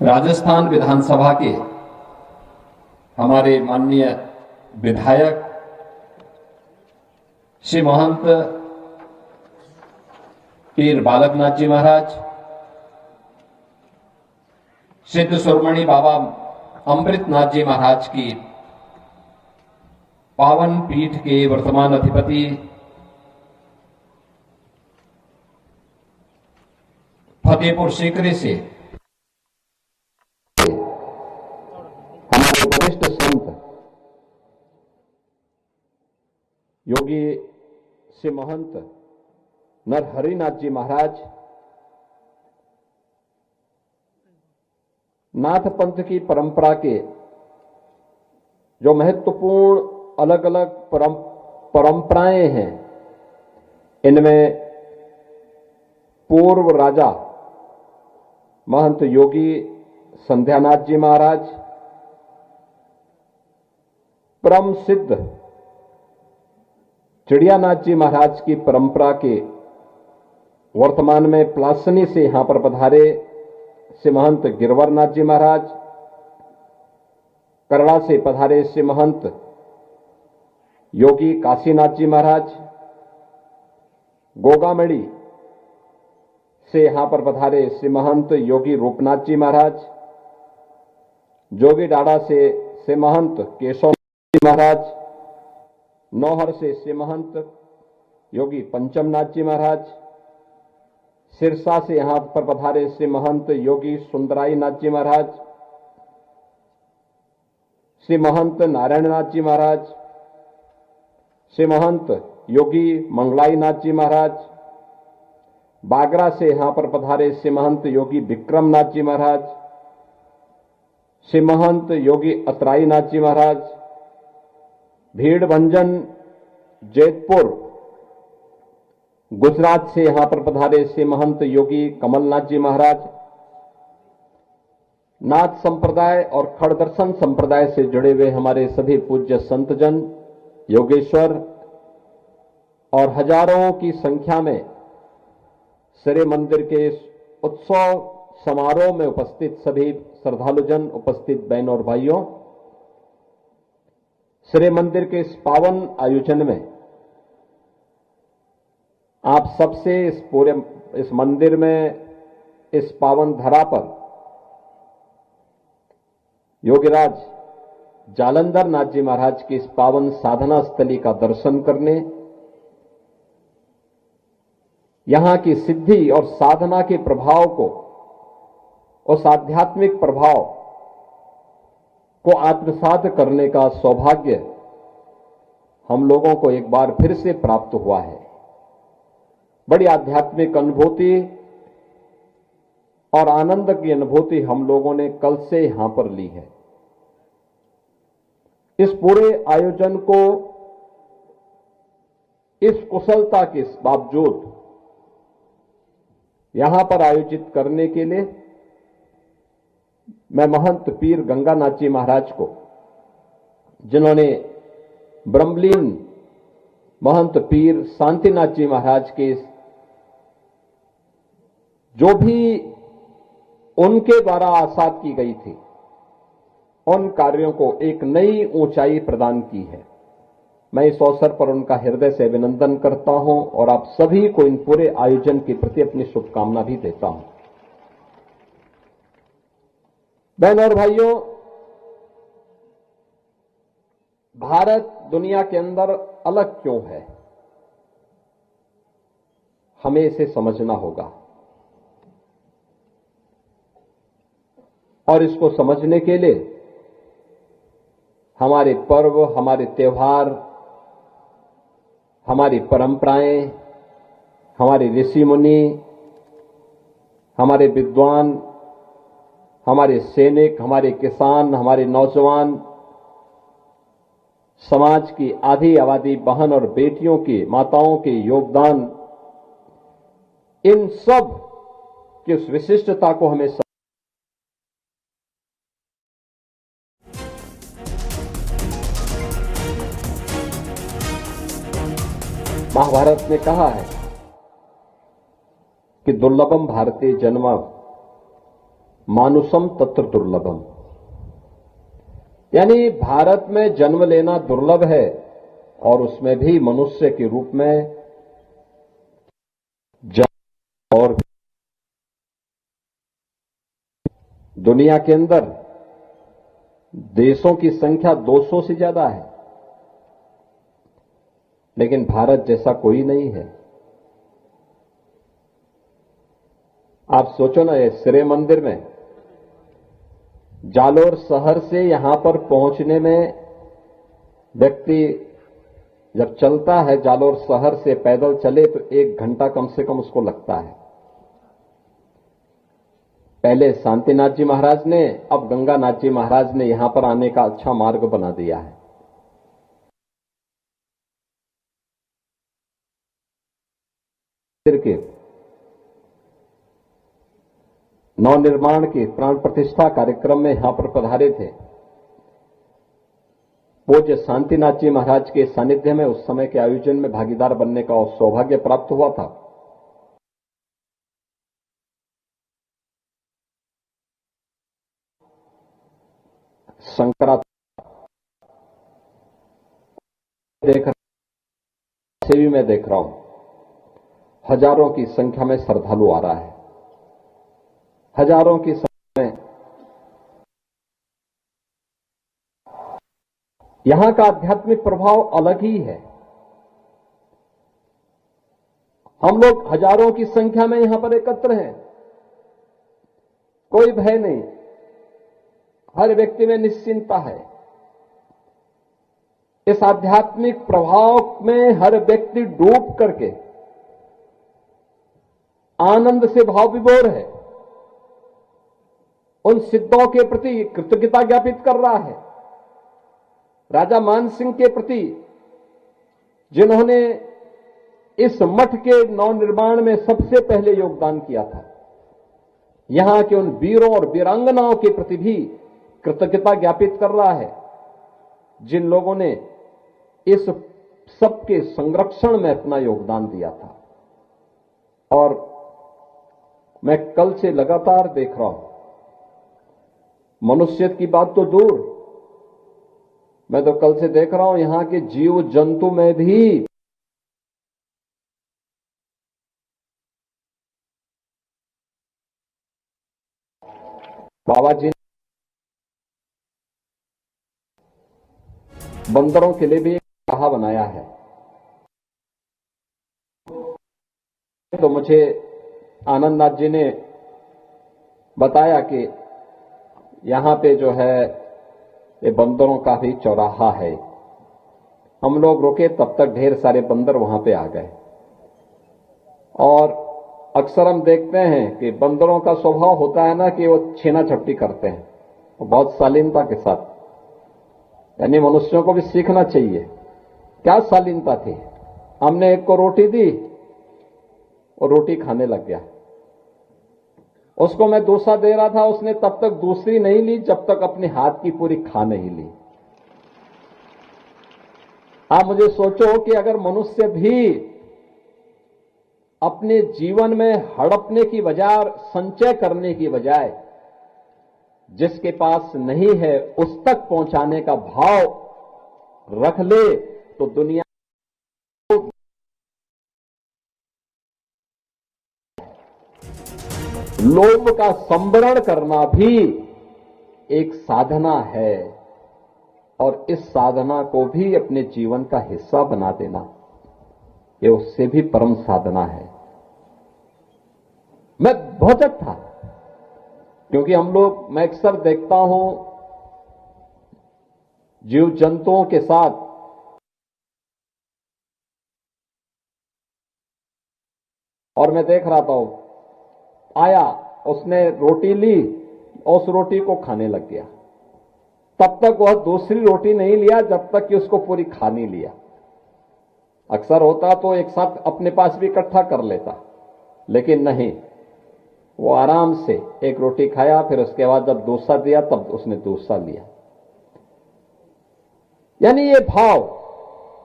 राजस्थान विधानसभा के हमारे माननीय विधायक श्री महंत पीर बालकनाथ जी महाराज, सिद्ध सुरमणि बाबा अमृतनाथ जी महाराज की पावन पीठ के वर्तमान अधिपति फतेहपुर सीकरी से हमारे वरिष्ठ संत योगी श्री महंत नरहरिनाथ जी महाराज, नाथ पंथ की परंपरा के जो महत्वपूर्ण अलग अलग परंपराएं हैं, इनमें पूर्व राजा महंत योगी संध्यानाथ जी महाराज, परम सिद्ध चिड़ियानाथ जी महाराज की परंपरा के वर्तमान में प्लासनी से यहां पर पधारे श्री महंत गिरवरनाथ जी महाराज, करड़ा से पधारे श्री महंत योगी काशीनाथ जी महाराज, गोगामड़ी से यहां पर पधारे श्री महंत योगी रूपनाथ जी महाराज, जोगी डाड़ा से श्री महंत केशव जी महाराज, नौहर से श्री महंत योगी पंचमनाथ जी महाराज, सिरसा से यहां पर पधारे श्री महंत योगी सुंदराई नाथ जी महाराज, श्री महंत नारायणनाथ जी महाराज, श्री महंत योगी मंगलाई नाथ जी महाराज, बागरा से यहां पर पधारे श्री महंत योगी विक्रमनाथ जी महाराज, श्री महंत योगी अतराई नाथ जी महाराज, भीड़भंजन जैतपुर गुजरात से यहां पर पधारे श्री महंत योगी कमलनाथ जी महाराज, नाथ संप्रदाय और खड़दर्शन संप्रदाय से जुड़े हुए हमारे सभी पूज्य संतजन, योगेश्वर और हजारों की संख्या में श्री मंदिर के उत्सव समारोह में उपस्थित सभी श्रद्धालुजन, उपस्थित बहनों और भाइयों, श्री मंदिर के इस पावन आयोजन में आप सबसे इस मंदिर में, इस पावन धरा पर योगीराज जालंधर नाथ जी महाराज की इस पावन साधना स्थली का दर्शन करने, यहां की सिद्धि और साधना के प्रभाव को, उस आध्यात्मिक प्रभाव को आत्मसात करने का सौभाग्य हम लोगों को एक बार फिर से प्राप्त हुआ है। बड़ी आध्यात्मिक अनुभूति और आनंद की अनुभूति हम लोगों ने कल से यहां पर ली है। इस पूरे आयोजन को इस कुशलता के बावजूद यहां पर आयोजित करने के लिए मैं महंत पीर गंगानाथ जी महाराज को, जिन्होंने ब्रह्मलीन महंत पीर शांतिनाथ जी महाराज के जो भी उनके द्वारा आसाद की गई थी, उन कार्यों को एक नई ऊंचाई प्रदान की है। मैं इस अवसर पर उनका हृदय से अभिनंदन करता हूं और आप सभी को इन पूरे आयोजन के प्रति अपनी शुभकामना भी देता हूं। बहनों और भाइयों, भारत दुनिया के अंदर अलग क्यों है, हमें इसे समझना होगा। और इसको समझने के लिए हमारे पर्व, हमारे त्योहार, हमारी परंपराएं, हमारे ऋषि मुनि, हमारे विद्वान, हमारे सैनिक, हमारे किसान, हमारे नौजवान, समाज की आधी आबादी बहन और बेटियों के, माताओं के योगदान, इन सब की उस विशिष्टता को हमें महाभारत ने कहा है कि दुर्लभम भारतीय जन्मम मानुषम तत्र दुर्लभम, यानी भारत में जन्म लेना दुर्लभ है और उसमें भी मनुष्य के रूप में जन्म। और दुनिया के अंदर देशों की संख्या 200 से ज्यादा है, लेकिन भारत जैसा कोई नहीं है। आप सोचो ना, ये श्री मंदिर में जालोर शहर से यहां पर पहुंचने में व्यक्ति जब चलता है, जालोर शहर से पैदल चले तो 1 घंटा कम से कम उसको लगता है। पहले शांतिनाथ जी महाराज ने, अब गंगानाथ जी महाराज ने यहां पर आने का अच्छा मार्ग बना दिया है। के नवनिर्माण के प्राण प्रतिष्ठा कार्यक्रम में यहां पर पधारे थे। पूज्य शांतिनाथ जी महाराज के सानिध्य में उस समय के आयोजन में भागीदार बनने का सौभाग्य प्राप्त हुआ था। शंकराचार्य भी मैं देख रहा हूं, हजारों की संख्या में श्रद्धालु आ रहा है, हजारों की संख्या में। यहां का आध्यात्मिक प्रभाव अलग ही है। हम लोग हजारों की संख्या में यहां पर एकत्र हैं, कोई भय नहीं, हर व्यक्ति में निश्चिंतता है। इस आध्यात्मिक प्रभाव में हर व्यक्ति डूब करके आनंद से भाव विभोर है, उन सिद्धों के प्रति कृतज्ञता ज्ञापित कर रहा है। राजा मानसिंह के प्रति, जिन्होंने इस मठ के नवनिर्माण में सबसे पहले योगदान किया था, यहां के उन वीरों और वीरांगनाओं के प्रति भी कृतज्ञता ज्ञापित कर रहा है, जिन लोगों ने इस सबके संरक्षण में अपना योगदान दिया था। और मैं कल से लगातार देख रहा हूं, मनुष्यत की बात तो दूर, मैं तो कल से देख रहा हूं यहां के जीव जंतु में भी बाबा जी बंदरों के लिए भी एक कहा बनाया है। तो मुझे आनंदनाथ जी ने बताया कि यहां पे जो है ये बंदरों का भी चौराहा है। हम लोग रुके तब तक ढेर सारे बंदर वहां पे आ गए। और अक्सर हम देखते हैं कि बंदरों का स्वभाव होता है ना कि वो छीना झपटी करते हैं, वो बहुत शालीनता के साथ, यानी मनुष्यों को भी सीखना चाहिए। क्या शालीनता थी, हमने एक को रोटी दी और रोटी खाने लग गया। उसको मैं दूसरा दे रहा था, उसने तब तक दूसरी नहीं ली जब तक अपने हाथ की पूरी खा नहीं ली। आप मुझे सोचो कि अगर मनुष्य भी अपने जीवन में हड़पने की बजाय, संचय करने की बजाय, जिसके पास नहीं है उस तक पहुंचाने का भाव रख ले तो दुनिया लोभ का संवरण करना भी एक साधना है, और इस साधना को भी अपने जीवन का हिस्सा बना देना, ये उससे भी परम साधना है। मैं भौचक था, क्योंकि हम लोग, मैं अक्सर देखता हूं जीव जंतुओं के साथ और मैं देख रहा था, आया, उसने रोटी ली, उस रोटी को खाने लग गया। तब तक वह दूसरी रोटी नहीं लिया जब तक कि उसको पूरी खा नहीं लिया। अक्सर होता तो एक साथ अपने पास भी इकट्ठा कर लेता, लेकिन नहीं, वो आराम से एक रोटी खाया, फिर उसके बाद जब दूसरा दिया तब उसने दूसरा लिया। यानी ये भाव,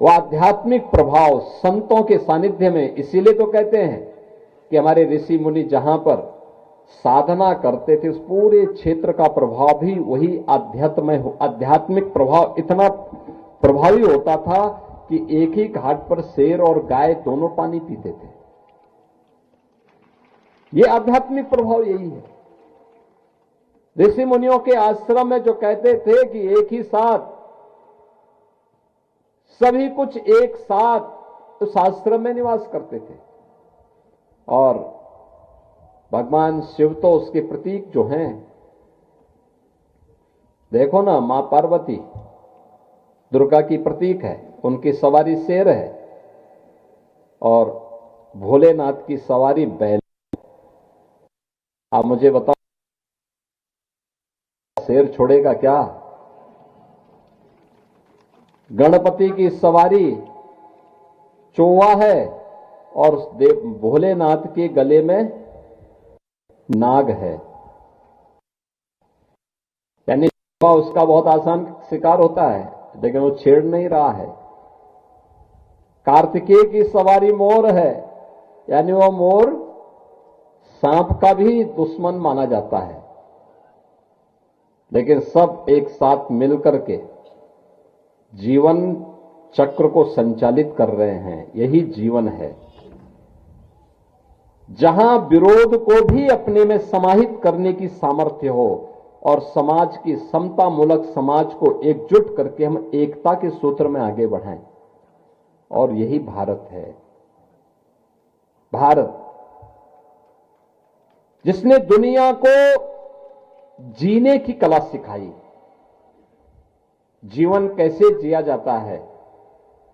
वो आध्यात्मिक प्रभाव संतों के सानिध्य में, इसीलिए तो कहते हैं कि हमारे ऋषि मुनि जहां पर साधना करते थे, उस पूरे क्षेत्र का प्रभाव भी वही आध्यात्मिक प्रभाव इतना प्रभावी होता था कि एक ही घाट पर शेर और गाय दोनों पानी पीते थे। ये आध्यात्मिक प्रभाव यही है। ऋषि मुनियों के आश्रम में जो कहते थे कि एक ही साथ सभी कुछ एक साथ उस आश्रम में निवास करते थे। और भगवान शिव तो उसके प्रतीक जो हैं, देखो ना, मां पार्वती दुर्गा की प्रतीक है, उनकी सवारी शेर है, और भोलेनाथ की सवारी बैल। आप मुझे बताओ, शेर छोड़ेगा क्या? गणपति की सवारी चौवा है, और भोलेनाथ के गले में नाग है। यानी उसका बहुत आसान शिकार होता है, लेकिन वो छेड़ नहीं रहा है। कार्तिकेय की सवारी मोर है, यानी वो मोर सांप का भी दुश्मन माना जाता है, लेकिन सब एक साथ मिलकर के जीवन चक्र को संचालित कर रहे हैं। यही जीवन है, जहां विरोध को भी अपने में समाहित करने की सामर्थ्य हो और समाज की समतामूलक समाज को एकजुट करके हम एकता के सूत्र में आगे बढ़ाएं। और यही भारत है। भारत जिसने दुनिया को जीने की कला सिखाई, जीवन कैसे जिया जाता है,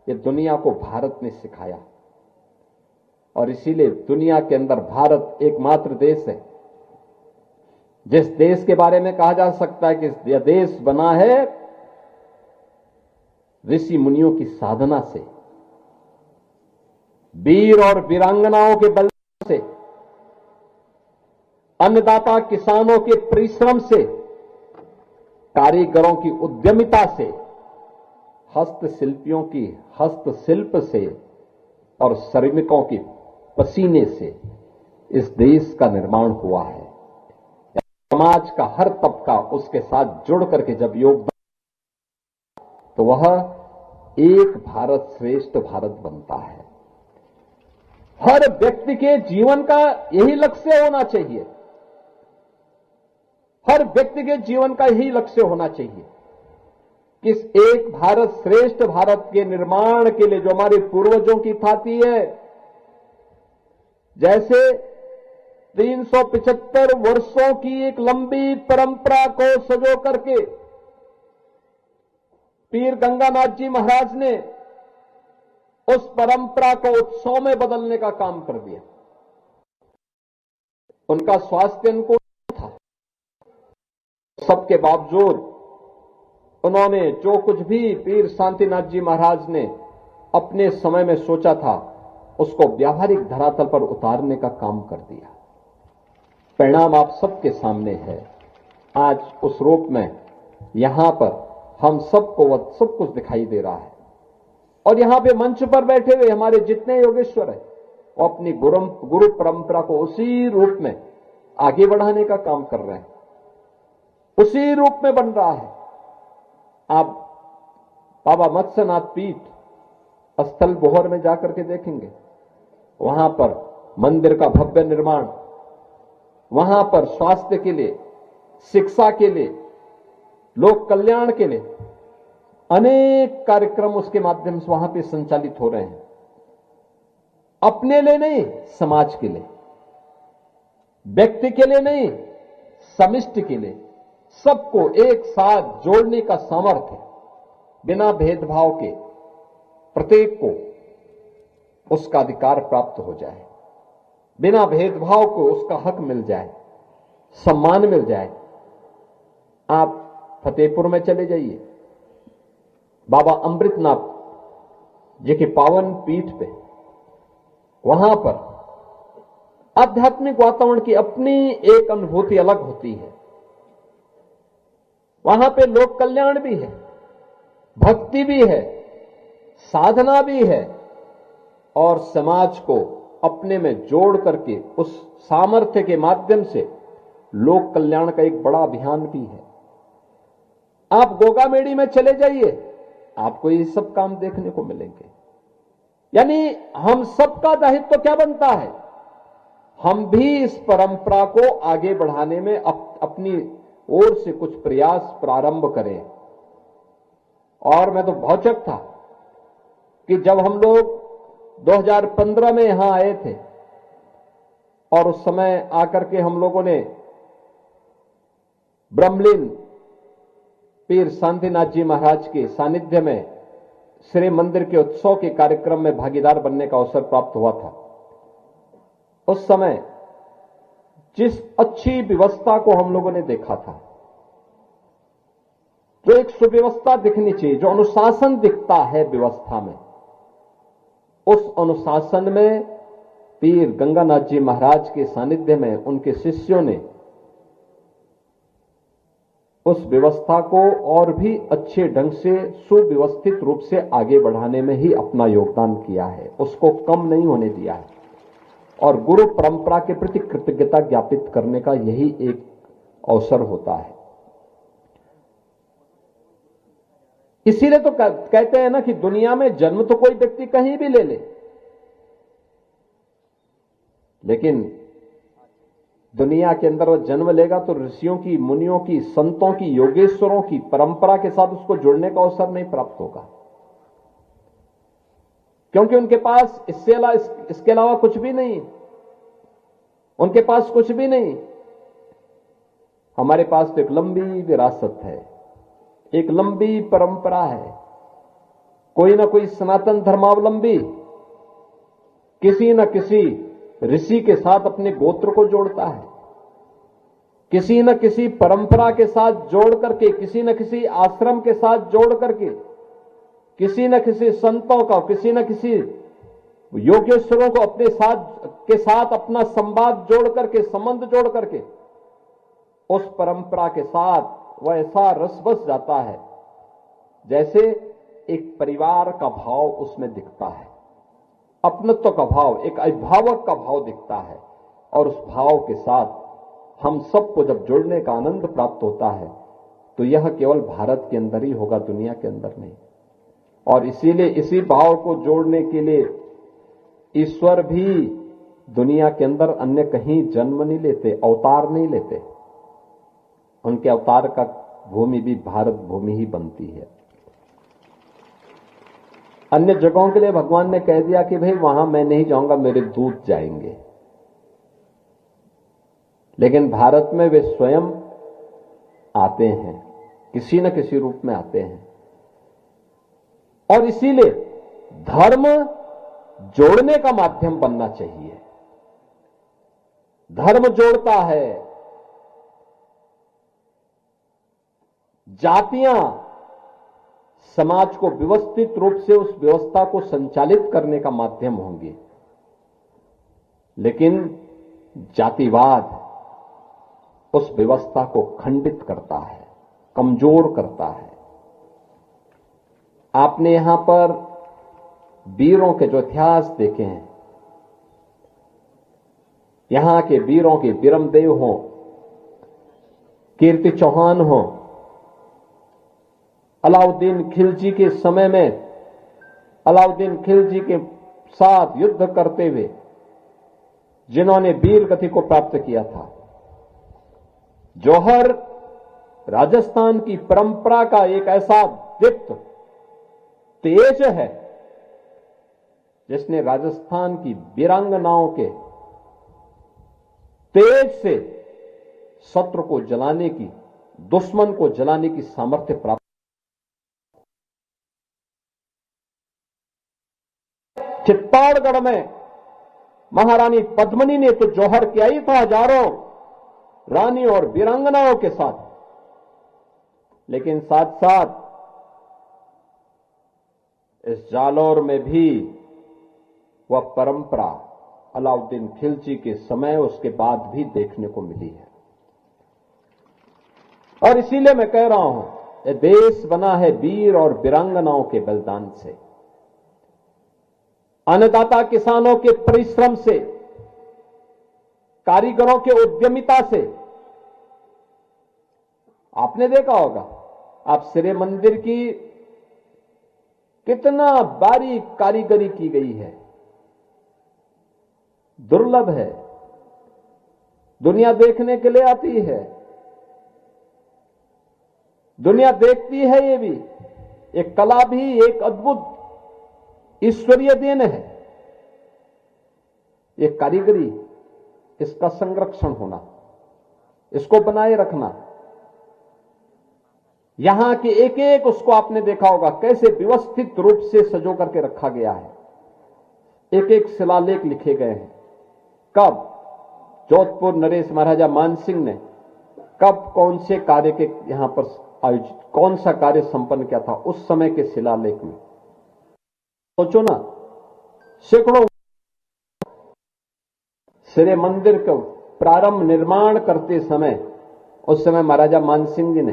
ये दुनिया को भारत ने सिखाया। और इसीलिए दुनिया के अंदर भारत एकमात्र देश है जिस देश के बारे में कहा जा सकता है कि यह देश बना है ऋषि मुनियों की साधना से, वीर और वीरांगनाओं के बल से, अन्नदाता किसानों के परिश्रम से, कारीगरों की उद्यमिता से, हस्तशिल्पियों की हस्तशिल्प से और श्रमिकों की पसीने से इस देश का निर्माण हुआ है। समाज का हर तबका उसके साथ जुड़ करके जब योगदान, तो वह एक भारत श्रेष्ठ भारत बनता है। हर व्यक्ति के जीवन का यही लक्ष्य होना चाहिए। हर व्यक्ति के जीवन का यही लक्ष्य होना चाहिए कि इस एक भारत श्रेष्ठ भारत के निर्माण के लिए जो हमारे पूर्वजों की ख्याति है, जैसे 375 वर्षों की एक लंबी परंपरा को सजो करके पीर गंगानाथ जी महाराज ने उस परंपरा को उत्सव में बदलने का काम कर दिया। उनका स्वास्थ्य अनुकूल था, सबके बावजूद उन्होंने जो कुछ भी पीर शांतिनाथ जी महाराज ने अपने समय में सोचा था, उसको व्यावहारिक धरातल पर उतारने का काम कर दिया। परिणाम आप सबके सामने है। आज उस रूप में यहां पर हम सबको सब कुछ दिखाई दे रहा है। और यहां पे मंच पर बैठे हुए हमारे जितने योगेश्वर हैं, वो अपनी गुरु परंपरा को उसी रूप में आगे बढ़ाने का काम कर रहे हैं, उसी रूप में बन रहा है। आप बाबा मत्स्यनाथ पीठ स्थल बोहर में जाकर के देखेंगे, वहां पर मंदिर का भव्य निर्माण, वहां पर स्वास्थ्य के लिए, शिक्षा के लिए, लोक कल्याण के लिए अनेक कार्यक्रम उसके माध्यम से वहां पे संचालित हो रहे हैं। अपने लिए नहीं, समाज के लिए, व्यक्ति के लिए नहीं, समिष्टि के लिए, सबको एक साथ जोड़ने का सामर्थ्य, बिना भेदभाव के प्रत्येक को उसका अधिकार प्राप्त हो जाए, बिना भेदभाव को उसका हक मिल जाए, सम्मान मिल जाए। आप फतेहपुर में चले जाइए, बाबा अमृतनाथ जी के पावन पीठ पे, वहां पर आध्यात्मिक वातावरण की अपनी एक अनुभूति अलग होती है। वहां पे लोक कल्याण भी है, भक्ति भी है, साधना भी है, और समाज को अपने में जोड़ करके उस सामर्थ्य के माध्यम से लोक कल्याण का एक बड़ा अभियान भी है। आप गोगामेड़ी में चले जाइए, आपको ये सब काम देखने को मिलेंगे। यानी हम सबका दायित्व क्या बनता है, हम भी इस परंपरा को आगे बढ़ाने में अपनी ओर से कुछ प्रयास प्रारंभ करें। और मैं तो भौचक था कि जब हम लोग 2015 में यहां आए थे और उस समय आकर के हम लोगों ने ब्रह्मलीन पीर शांतिनाथ जी महाराज के सानिध्य में श्री मंदिर के उत्सव के कार्यक्रम में भागीदार बनने का अवसर प्राप्त हुआ था। उस समय जिस अच्छी व्यवस्था को हम लोगों ने देखा था, जो एक सुव्यवस्था दिखनी चाहिए, जो अनुशासन दिखता है व्यवस्था में, उस अनुशासन में पीर गंगानाथ जी महाराज के सानिध्य में उनके शिष्यों ने उस व्यवस्था को और भी अच्छे ढंग से सुव्यवस्थित रूप से आगे बढ़ाने में ही अपना योगदान किया है, उसको कम नहीं होने दिया है। और गुरु परंपरा के प्रति कृतज्ञता ज्ञापित करने का यही एक अवसर होता है। इसीलिए तो कहते हैं ना कि दुनिया में जन्म तो कोई व्यक्ति कहीं भी ले ले, लेकिन दुनिया के अंदर वो जन्म लेगा तो ऋषियों की, मुनियों की, संतों की, योगेश्वरों की परंपरा के साथ उसको जुड़ने का अवसर नहीं प्राप्त होगा, क्योंकि उनके पास इसके अलावा कुछ भी नहीं, उनके पास कुछ भी नहीं। हमारे पास तो एक लंबी विरासत है, एक लंबी परंपरा है। कोई ना कोई सनातन धर्मावलंबी किसी न किसी ऋषि के साथ अपने गोत्र को जोड़ता है, किसी न किसी परंपरा के साथ जोड़ करके, किसी न किसी आश्रम के साथ जोड़ करके, किसी न किसी संतों का, किसी न किसी योगेश्वरों को अपने साथ अपना संवाद जोड़ करके, संबंध जोड़ करके उस परंपरा के साथ वह ऐसा रस बस जाता है जैसे एक परिवार का भाव उसमें दिखता है, अपनत्व का भाव, एक अभिभावक का भाव दिखता है। और उस भाव के साथ हम सबको जब जुड़ने का आनंद प्राप्त होता है तो यह केवल भारत के अंदर ही होगा, दुनिया के अंदर नहीं। और इसीलिए इसी भाव को जोड़ने के लिए ईश्वर भी दुनिया के अंदर अन्य कहीं जन्म नहीं लेते, अवतार नहीं लेते। उनके अवतार का भूमि भी भारत भूमि ही बनती है। अन्य जगहों के लिए भगवान ने कह दिया कि भाई वहां मैं नहीं जाऊंगा, मेरे दूत जाएंगे, लेकिन भारत में वे स्वयं आते हैं, किसी न किसी रूप में आते हैं। और इसीलिए धर्म जोड़ने का माध्यम बनना चाहिए। धर्म जोड़ता है, जातियां समाज को व्यवस्थित रूप से उस व्यवस्था को संचालित करने का माध्यम होंगे, लेकिन जातिवाद उस व्यवस्था को खंडित करता है, कमजोर करता है। आपने यहां पर वीरों के जो इतिहास देखे हैं, यहां के वीरों के बीरमदेव हों, कीर्ति चौहान हों, अलाउद्दीन खिलजी के समय में अलाउद्दीन खिलजी के साथ युद्ध करते हुए जिन्होंने वीर गति को प्राप्त किया था, जौहर राजस्थान की परंपरा का एक ऐसा दीप्त तेज है जिसने राजस्थान की वीरांगनाओं के तेज से शत्रु को जलाने की, दुश्मन को जलाने की सामर्थ्य प्राप्त। चित्तौड़गढ़ में महारानी पद्मिनी ने तो जौहर किया ही था हजारों रानी और वीरांगनाओं के साथ, लेकिन साथ साथ इस जालौर में भी वह परंपरा अलाउद्दीन खिलजी के समय, उसके बाद भी देखने को मिली है। और इसीलिए मैं कह रहा हूं, यह देश बना है वीर और वीरांगनाओं के बलिदान से, अन्नदाता किसानों के परिश्रम से, कारीगरों के उद्यमिता से, आपने देखा होगा, आप श्री मंदिर की कितना बारीक कारीगरी की गई है, दुर्लभ है, दुनिया देखने के लिए आती है, दुनिया देखती है। ये भी एक कला भी एक अद्भुत ईश्वरीय देन है। ये कारीगरी, इसका संरक्षण होना, इसको बनाए रखना, यहां के एक एक उसको आपने देखा होगा कैसे व्यवस्थित रूप से सजो करके रखा गया है। एक एक शिलालेख लिखे गए हैं। कब जोधपुर नरेश महाराजा मानसिंह ने कब कौन से कार्य के यहां पर आयोजित, कौन सा कार्य संपन्न किया था, उस समय के शिलालेख में सोचो ना। सैकड़ों श्री मंदिर का प्रारंभ निर्माण करते समय, उस समय महाराजा मानसिंह जी ने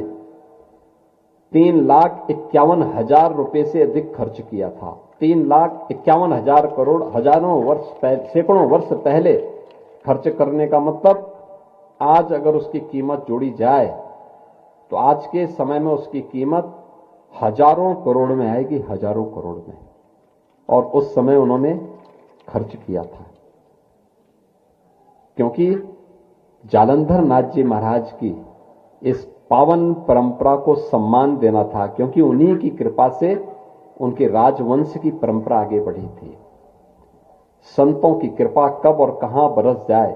3,51,000 रुपए से अधिक खर्च किया था। 3,51,000 करोड़ हजारों वर्ष पहले, सैकड़ों वर्ष पहले खर्च करने का मतलब, आज अगर उसकी कीमत जोड़ी जाए तो आज के समय में उसकी कीमत हजारों करोड़ में आएगी, हजारों करोड़ में। और उस समय उन्होंने खर्च किया था, क्योंकि जालंधर नाथ जी महाराज की इस पावन परंपरा को सम्मान देना था, क्योंकि उन्हीं की कृपा से उनके राजवंश की परंपरा आगे बढ़ी थी। संतों की कृपा कब और कहां बरस जाए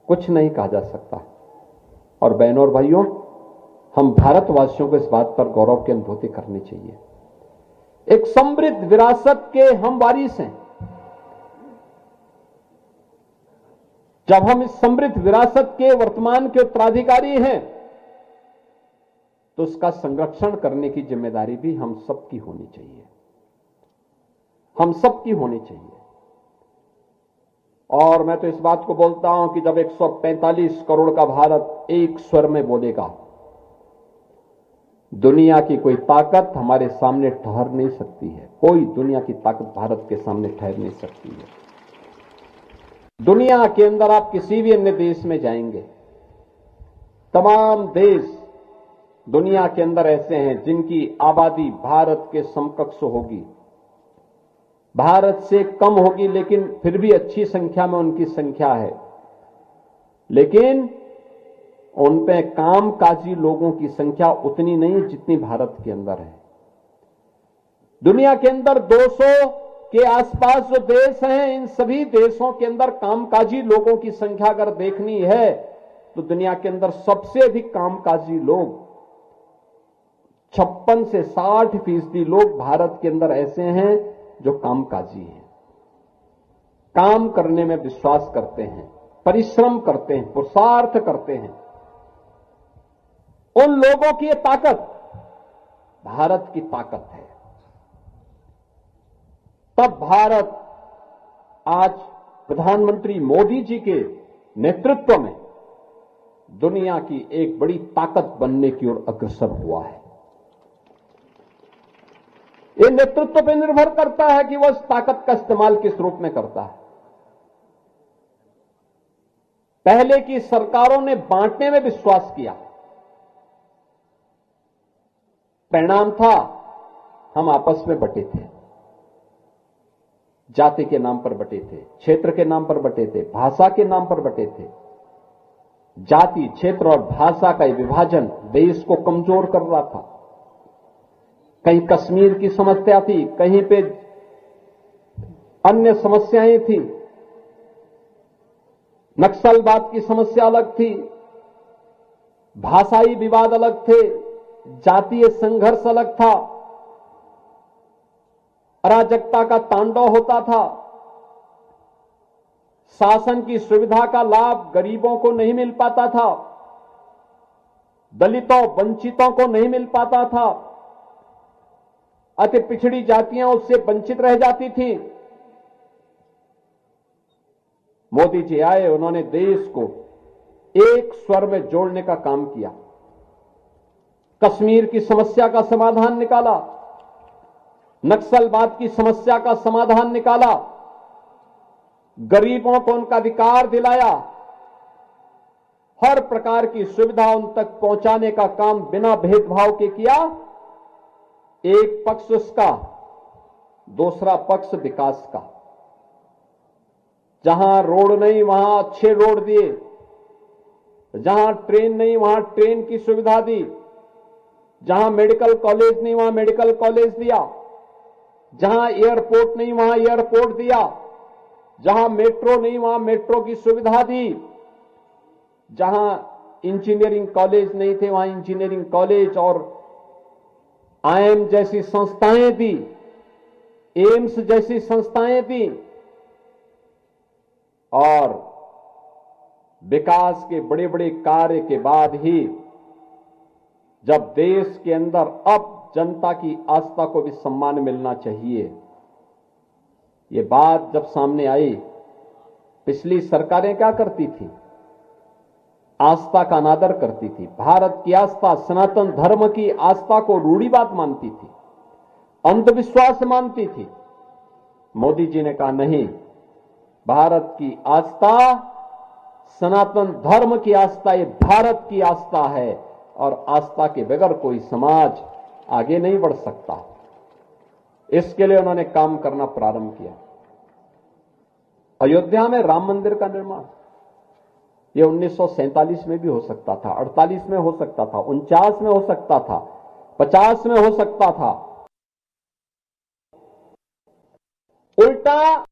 कुछ नहीं कहा जा सकता। और बहनों और भाइयों, हम भारतवासियों को इस बात पर गौरव की अनुभूति करनी चाहिए। एक समृद्ध विरासत के हम वारिस हैं। जब हम इस समृद्ध विरासत के वर्तमान के उत्तराधिकारी हैं, तो उसका संरक्षण करने की जिम्मेदारी भी हम सबकी होनी चाहिए, हम सबकी होनी चाहिए। और मैं तो इस बात को बोलता हूं कि जब 145 करोड़ का भारत एक स्वर में बोलेगा, दुनिया की कोई ताकत हमारे सामने ठहर नहीं सकती है। कोई दुनिया की ताकत भारत के सामने ठहर नहीं सकती है। दुनिया के अंदर आप किसी भी अन्य देश में जाएंगे, तमाम देश दुनिया के अंदर ऐसे हैं जिनकी आबादी भारत के समकक्ष होगी, भारत से कम होगी, लेकिन फिर भी अच्छी संख्या में उनकी संख्या है। लेकिन उन पे कामकाजी लोगों की संख्या उतनी नहीं जितनी भारत के अंदर है। दुनिया के अंदर 200 के आसपास जो देश हैं, इन सभी देशों के अंदर कामकाजी लोगों की संख्या अगर देखनी है तो दुनिया के अंदर सबसे अधिक कामकाजी लोग 56 से 60% लोग भारत के अंदर ऐसे हैं जो कामकाजी हैं, काम करने में विश्वास करते हैं, परिश्रम करते हैं, पुरुषार्थ करते हैं। उन लोगों की ये ताकत भारत की ताकत है। तब भारत आज प्रधानमंत्री मोदी जी के नेतृत्व में दुनिया की एक बड़ी ताकत बनने की ओर अग्रसर हुआ है। ये नेतृत्व पर निर्भर करता है कि वह इस ताकत का इस्तेमाल किस रूप में करता है। पहले की सरकारों ने बांटने में विश्वास किया, परिणाम था हम आपस में बटे थे, जाति के नाम पर बटे थे, क्षेत्र के नाम पर बटे थे, भाषा के नाम पर बटे थे। जाति, क्षेत्र और भाषा का विभाजन देश को कमजोर कर रहा था। कहीं कश्मीर की समस्या थी, कहीं पे अन्य समस्याएं थी, नक्सलवाद की समस्या अलग थी, भाषाई विवाद अलग थे, जातीय संघर्ष अलग था, अराजकता का तांडव होता था, शासन की सुविधा का लाभ गरीबों को नहीं मिल पाता था, दलितों वंचितों को नहीं मिल पाता था, अति पिछड़ी जातियां उससे वंचित रह जाती थी। मोदी जी आए, उन्होंने देश को एक स्वर में जोड़ने का काम किया, कश्मीर की समस्या का समाधान निकाला, नक्सलवाद की समस्या का समाधान निकाला, गरीबों को उनका अधिकार दिलाया, हर प्रकार की सुविधा उन तक पहुंचाने का काम बिना भेदभाव के किया। एक पक्ष उसका, दूसरा पक्ष विकास का। जहां रोड नहीं वहां अच्छे रोड दिए, जहां ट्रेन नहीं वहां ट्रेन की सुविधा दी, जहां मेडिकल कॉलेज नहीं वहां मेडिकल कॉलेज दिया, जहां एयरपोर्ट नहीं वहां एयरपोर्ट दिया, जहां मेट्रो नहीं वहां मेट्रो की सुविधा दी, जहां इंजीनियरिंग कॉलेज नहीं थे वहां इंजीनियरिंग कॉलेज और आईएम जैसी संस्थाएं दी, एम्स जैसी संस्थाएं दी। और विकास के बड़े बड़े कार्य के बाद ही जब देश के अंदर अब जनता की आस्था को भी सम्मान मिलना चाहिए, ये बात जब सामने आई, पिछली सरकारें क्या करती थी? आस्था का अनादर करती थी। भारत की आस्था, सनातन धर्म की आस्था को रूढ़िवाद मानती थी, अंधविश्वास मानती थी। मोदी जी ने कहा नहीं, भारत की आस्था, सनातन धर्म की आस्था, ये भारत की आस्था है और आस्था के बगैर कोई समाज आगे नहीं बढ़ सकता। इसके लिए उन्होंने काम करना प्रारंभ किया। अयोध्या में राम मंदिर का निर्माण, ये 1947 में भी हो सकता था, 48 में हो सकता था, 49 में हो सकता था, 50 में हो सकता था। उल्टा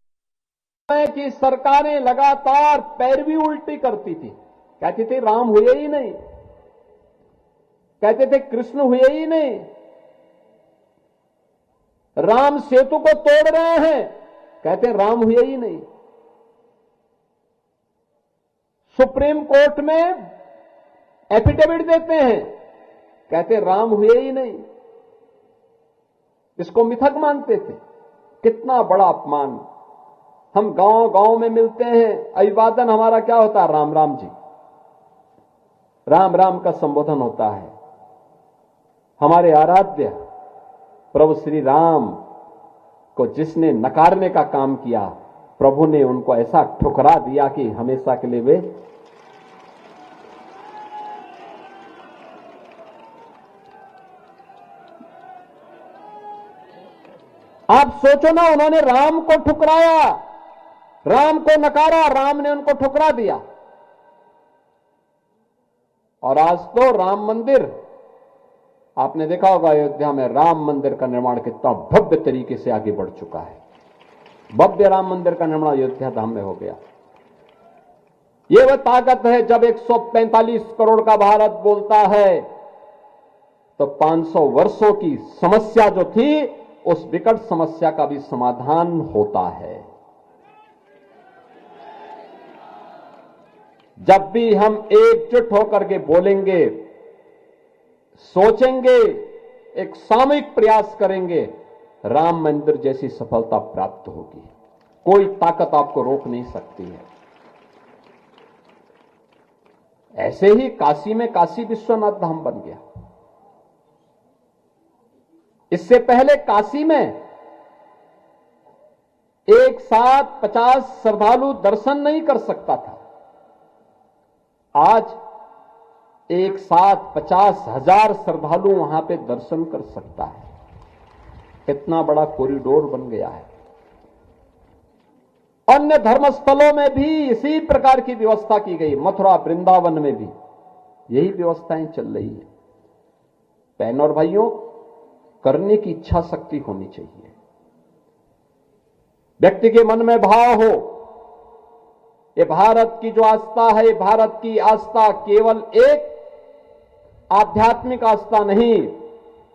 की सरकारें लगातार पैरवी उल्टी करती थी, कहती थी राम हुए ही नहीं, कहते थे कृष्ण हुए ही नहीं, राम सेतु को तोड़ रहे हैं, कहते राम हुए ही नहीं। सुप्रीम कोर्ट में एफिडेविट देते हैं, कहते राम हुए ही नहीं। इसको मिथक मानते थे। कितना बड़ा अपमान। हम गांव गांव में मिलते हैं, अभिवादन हमारा क्या होता है? राम राम जी, राम राम का संबोधन होता है। हमारे आराध्य प्रभु श्री राम को जिसने नकारने का काम किया, प्रभु ने उनको ऐसा ठुकरा दिया कि हमेशा के लिए वे आप सोचो ना, उन्होंने राम को ठुकराया, राम को नकारा, राम ने उनको ठुकरा दिया। और आज तो राम मंदिर, आपने देखा होगा अयोध्या में राम मंदिर का निर्माण कितना भव्य तरीके से आगे बढ़ चुका है। भव्य राम मंदिर का निर्माण अयोध्या धाम में हो गया। यह वह ताकत है जब 145 करोड़ का भारत बोलता है तो 500 वर्षों की समस्या जो थी, उस विकट समस्या का भी समाधान होता है। जब भी हम एकजुट होकर के बोलेंगे, सोचेंगे, एक सामूहिक प्रयास करेंगे, राम मंदिर जैसी सफलता प्राप्त होगी। कोई ताकत आपको रोक नहीं सकती है। ऐसे ही काशी में काशी विश्वनाथ धाम बन गया। इससे पहले काशी में एक साथ 50 श्रद्धालु दर्शन नहीं कर सकता था। आज एक साथ 50,000 श्रद्धालु वहां पे दर्शन कर सकता है। कितना बड़ा कॉरिडोर बन गया है। अन्य धर्मस्थलों में भी इसी प्रकार की व्यवस्था की गई। मथुरा वृंदावन में भी यही व्यवस्थाएं चल रही है। बहन और भाइयों, करने की इच्छा शक्ति होनी चाहिए। व्यक्ति के मन में भाव हो। ये भारत की जो आस्था है, भारत की आस्था केवल एक आध्यात्मिक आस्था नहीं,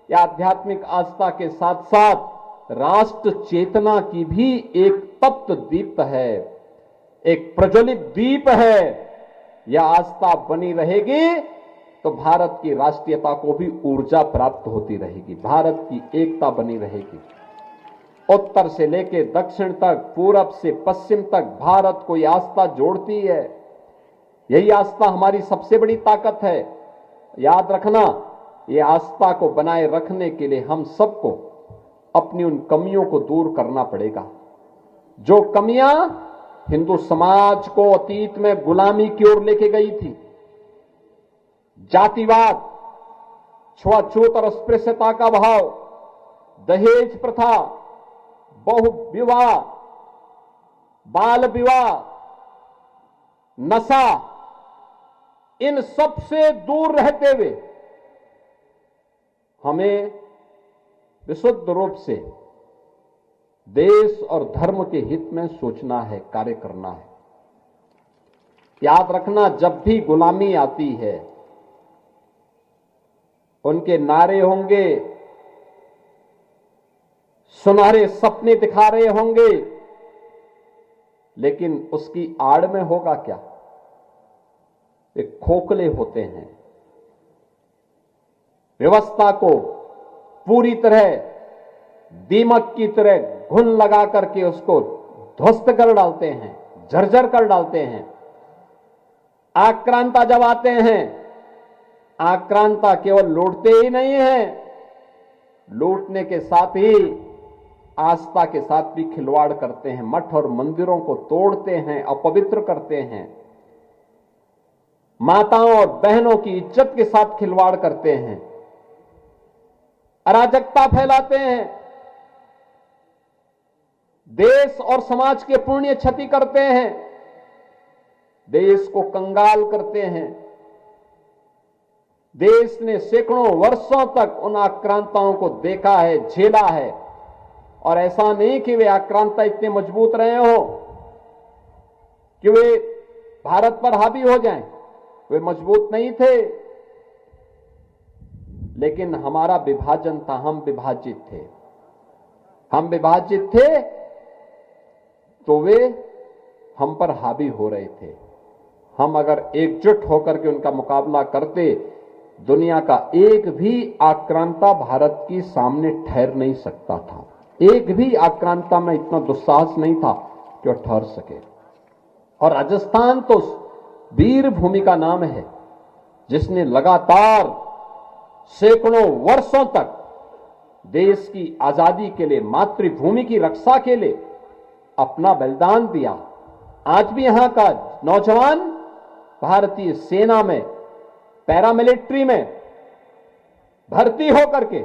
यह आध्यात्मिक आस्था के साथ साथ राष्ट्र चेतना की भी एक तप्त दीप्त है, एक प्रज्वलित दीप है। यह आस्था बनी रहेगी तो भारत की राष्ट्रीयता को भी ऊर्जा प्राप्त होती रहेगी, भारत की एकता बनी रहेगी। उत्तर से लेकर दक्षिण तक, पूरब से पश्चिम तक भारत को यह आस्था जोड़ती है। यही आस्था हमारी सबसे बड़ी ताकत है। याद रखना, यह आस्था को बनाए रखने के लिए हम सबको अपनी उन कमियों को दूर करना पड़ेगा। जो कमियां हिंदू समाज को अतीत में गुलामी की ओर लेके गई थी, जातिवाद, छुआछूत और अस्पृश्यता का भाव, दहेज प्रथा, बहुविवाह, बाल विवाह, नशा, इन सब से दूर रहते हुए हमें विशुद्ध रूप से देश और धर्म के हित में सोचना है, कार्य करना है। याद रखना, जब भी गुलामी आती है, उनके नारे होंगे, सुनहरे सपने दिखा रहे होंगे, लेकिन उसकी आड़ में होगा क्या? वे खोखले होते हैं। व्यवस्था को पूरी तरह दीमक की तरह घुन लगा करके उसको ध्वस्त कर डालते हैं, झरझर कर डालते हैं। आक्रांता जब आते हैं, आक्रांता केवल लूटते ही नहीं है, लूटने के साथ ही आस्था के साथ भी खिलवाड़ करते हैं, मठ और मंदिरों को तोड़ते हैं, अपवित्र करते हैं, माताओं और बहनों की इज्जत के साथ खिलवाड़ करते हैं, अराजकता फैलाते हैं, देश और समाज के पुण्य क्षति करते हैं, देश को कंगाल करते हैं। देश ने सैकड़ों वर्षों तक उन आक्रांताओं को देखा है, झेला है, और ऐसा नहीं कि वे आक्रांता इतने मजबूत रहे हो कि वे भारत पर हावी हो जाएं। वे मजबूत नहीं थे, लेकिन हमारा विभाजन था, हम विभाजित थे। हम विभाजित थे तो वे हम पर हावी हो रहे थे। हम अगर एकजुट होकर के उनका मुकाबला करते, दुनिया का एक भी आक्रांता भारत की सामने ठहर नहीं सकता था। एक भी आक्रांता में इतना दुस्साहस नहीं था कि वह ठहर सके। और राजस्थान तो वीर भूमि का नाम है, जिसने लगातार सैकड़ों वर्षों तक देश की आजादी के लिए, मातृभूमि की रक्षा के लिए अपना बलिदान दिया। आज भी यहां का नौजवान भारतीय सेना में, पैरामिलिट्री में भर्ती होकर के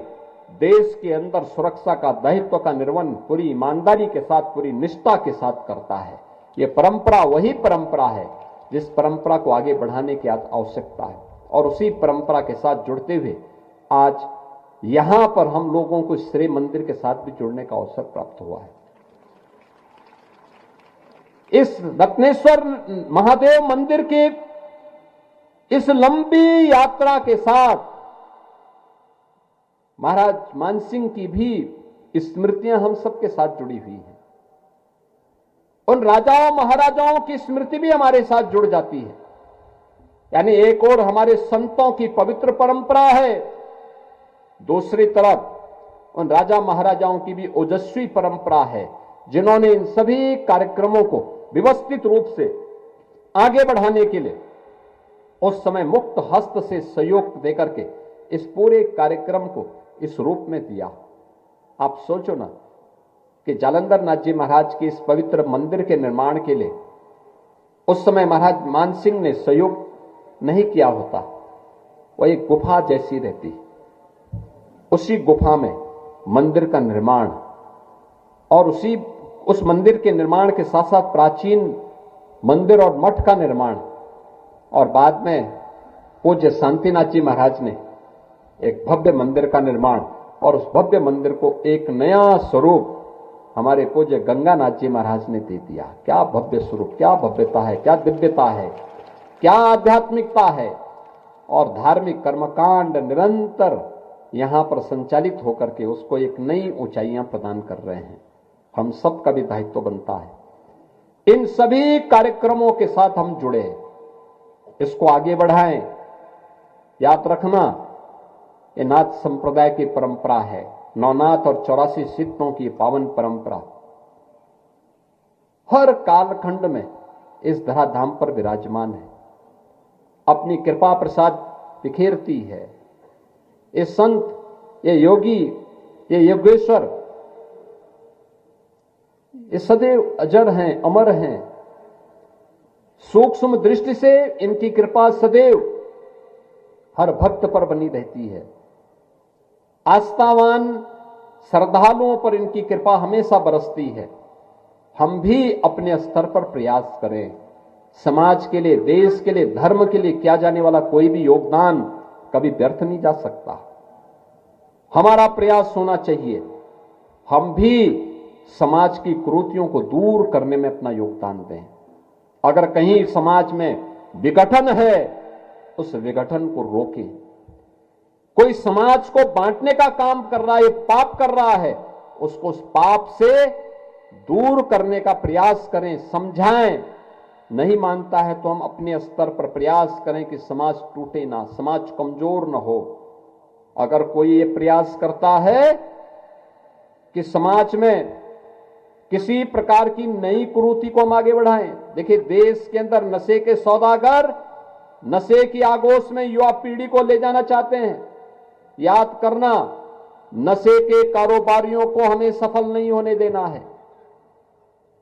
देश के अंदर सुरक्षा का दायित्व का निर्वहन पूरी ईमानदारी के साथ, पूरी निष्ठा के साथ करता है। यह परंपरा वही परंपरा है जिस परंपरा को आगे बढ़ाने की आवश्यकता है, और उसी परंपरा के साथ जुड़ते हुए आज यहां पर हम लोगों को श्री मंदिर के साथ भी जुड़ने का अवसर प्राप्त हुआ है। इस रत्नेश्वर महादेव मंदिर के इस लंबी यात्रा के साथ महाराज मानसिंह की भी स्मृतियां हम सबके साथ जुड़ी हुई हैं। उन राजाओं महाराजाओं की स्मृति भी हमारे साथ जुड़ जाती है। यानी एक और हमारे संतों की पवित्र परंपरा है, दूसरी तरफ उन राजा महाराजाओं की भी ओजस्वी परंपरा है, जिन्होंने इन सभी कार्यक्रमों को व्यवस्थित रूप से आगे बढ़ाने के लिए उस समय मुक्त हस्त से सहयोग देकर के इस पूरे कार्यक्रम को इस रूप में दिया। आप सोचो ना कि जालंधर नाथ जी महाराज के इस पवित्र मंदिर के निर्माण के लिए उस समय महाराज मानसिंह ने सहयोग नहीं किया होता, वह एक गुफा जैसी रहती, उसी गुफा में मंदिर का निर्माण, और उस मंदिर के निर्माण के साथ साथ प्राचीन मंदिर और मठ का निर्माण, और बाद में पूज्य शांतिनाथ जी महाराज ने एक भव्य मंदिर का निर्माण, और उस भव्य मंदिर को एक नया स्वरूप हमारे पूज्य गंगानाथ जी महाराज ने दे दिया। क्या भव्य स्वरूप, क्या भव्यता है, क्या दिव्यता है, क्या आध्यात्मिकता है। और धार्मिक कर्मकांड निरंतर यहां पर संचालित होकर के उसको एक नई ऊंचाइयां प्रदान कर रहे हैं। हम सबका भी दायित्व बनता है इन सभी कार्यक्रमों के साथ हम जुड़े, इसको आगे बढ़ाएं। याद रखना, ये नाथ संप्रदाय की परंपरा है, नवनाथ और 84 सिद्धों की पावन परंपरा हर कालखंड में इस धराधाम पर विराजमान है, अपनी कृपा प्रसाद बिखेरती है। ये संत, ये योगी, ये योगेश्वर, ये सदैव अजर हैं, अमर हैं। सूक्ष्म दृष्टि से इनकी कृपा सदैव हर भक्त पर बनी रहती है। आस्थावान श्रद्धालुओं पर इनकी कृपा हमेशा बरसती है। हम भी अपने स्तर पर प्रयास करें। समाज के लिए, देश के लिए, धर्म के लिए किया जाने वाला कोई भी योगदान कभी व्यर्थ नहीं जा सकता। हमारा प्रयास होना चाहिए। हम भी समाज की कुरीतियों को दूर करने में अपना योगदान दें। अगर कहीं समाज में विघटन है, उस विघटन को रोकें। कोई समाज को बांटने का काम कर रहा है, पाप कर रहा है, उसको उस पाप से दूर करने का प्रयास करें, समझाएं। नहीं मानता है तो हम अपने स्तर पर प्रयास करें कि समाज टूटे ना, समाज कमजोर ना हो। अगर कोई ये प्रयास करता है कि समाज में किसी प्रकार की नई कुरीति को हम आगे बढ़ाएं, देखिए देश के अंदर नशे के सौदागर नशे की आगोश में युवा पीढ़ी को ले जाना चाहते हैं। याद करना, नशे के कारोबारियों को हमें सफल नहीं होने देना है।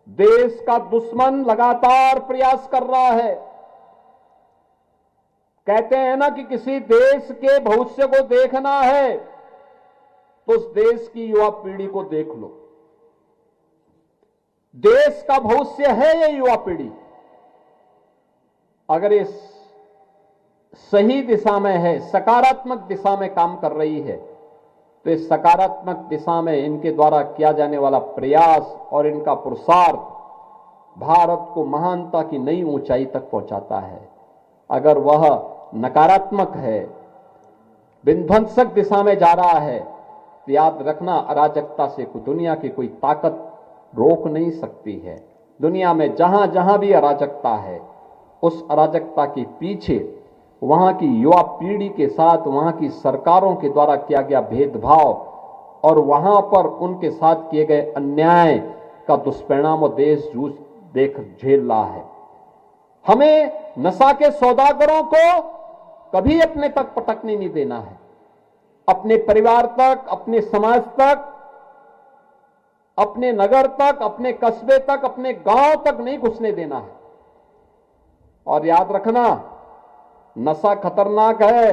देश का दुश्मन लगातार प्रयास कर रहा है। कहते हैं ना कि किसी देश के भविष्य को देखना है तो उस देश की युवा पीढ़ी को देख लो। देश का भविष्य है ये युवा पीढ़ी। अगर इस सही दिशा में है, सकारात्मक दिशा में काम कर रही है, तो इस सकारात्मक दिशा में इनके द्वारा किया जाने वाला प्रयास और इनका पुरुषार्थ भारत को महानता की नई ऊंचाई तक पहुंचाता है। अगर वह नकारात्मक है, विध्वंसक दिशा में जा रहा है, तो याद रखना, अराजकता से दुनिया की कोई ताकत रोक नहीं सकती है। दुनिया में जहां जहां भी अराजकता है, उस अराजकता के पीछे वहां की युवा पीढ़ी के साथ वहां की सरकारों के द्वारा किया गया भेदभाव और वहां पर उनके साथ किए गए अन्याय का दुष्परिणाम और देश जूझ देख झेल रहा है। हमें नशा के सौदागरों को कभी अपने तक पटकने नहीं देना है। अपने परिवार तक, अपने समाज तक, अपने नगर तक, अपने कस्बे तक, अपने गांव तक नहीं घुसने देना है। और याद रखना, नशा खतरनाक है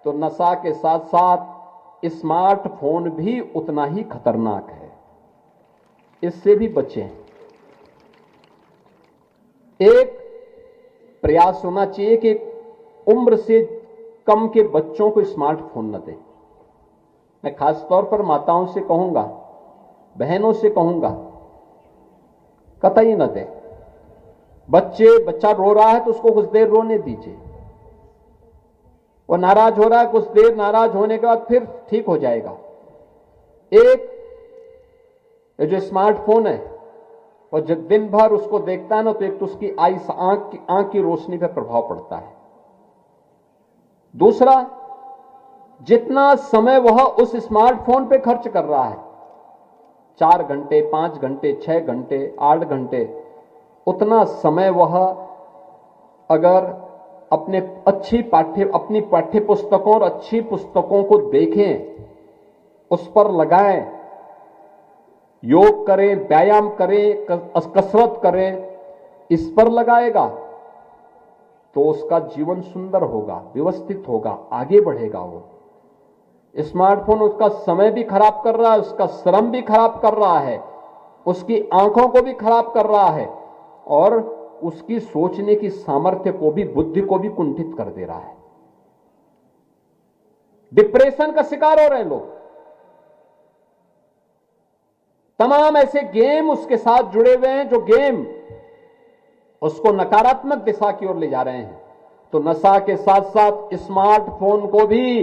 तो नशा के साथ साथ स्मार्टफोन भी उतना ही खतरनाक है। इससे भी बचें। एक प्रयास होना चाहिए कि उम्र से कम के बच्चों को स्मार्टफोन न दें। मैं खास तौर पर माताओं से कहूंगा, बहनों से कहूंगा, कतई न दें। बच्चा रो रहा है तो उसको कुछ देर रोने दीजिए। वो नाराज हो रहा है, कुछ देर नाराज होने के बाद फिर ठीक हो जाएगा। एक ये जो स्मार्टफोन है, और जब दिन भर उसको देखता है ना, तो एक तो उसकी आंख की रोशनी पर प्रभाव पड़ता है। दूसरा, जितना समय वह उस स्मार्टफोन पे खर्च कर रहा है, 4 घंटे, 5 घंटे, 6 घंटे, 8 घंटे, उतना समय वह अगर अपनी पाठ्य पुस्तकों और अच्छी पुस्तकों को देखें, उस पर लगाएं, योग करें, व्यायाम करें, कसरत करें, इस पर लगाएगा तो उसका जीवन सुंदर होगा, व्यवस्थित होगा, आगे बढ़ेगा। वो स्मार्टफोन उसका समय भी खराब कर रहा है, उसका श्रम भी खराब कर रहा है, उसकी आंखों को भी खराब कर रहा है और उसकी सोचने की सामर्थ्य को भी, बुद्धि को भी कुंठित कर दे रहा है। डिप्रेशन का शिकार हो रहे हैं लोग। तमाम ऐसे गेम उसके साथ जुड़े हुए हैं जो गेम उसको नकारात्मक दिशा की ओर ले जा रहे हैं। तो नशा के साथ साथ स्मार्टफोन को भी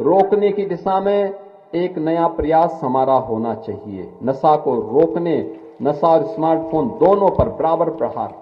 रोकने की दिशा में एक नया प्रयास हमारा होना चाहिए। नशा को रोकने, नशा और स्मार्टफोन दोनों पर बराबर प्रहार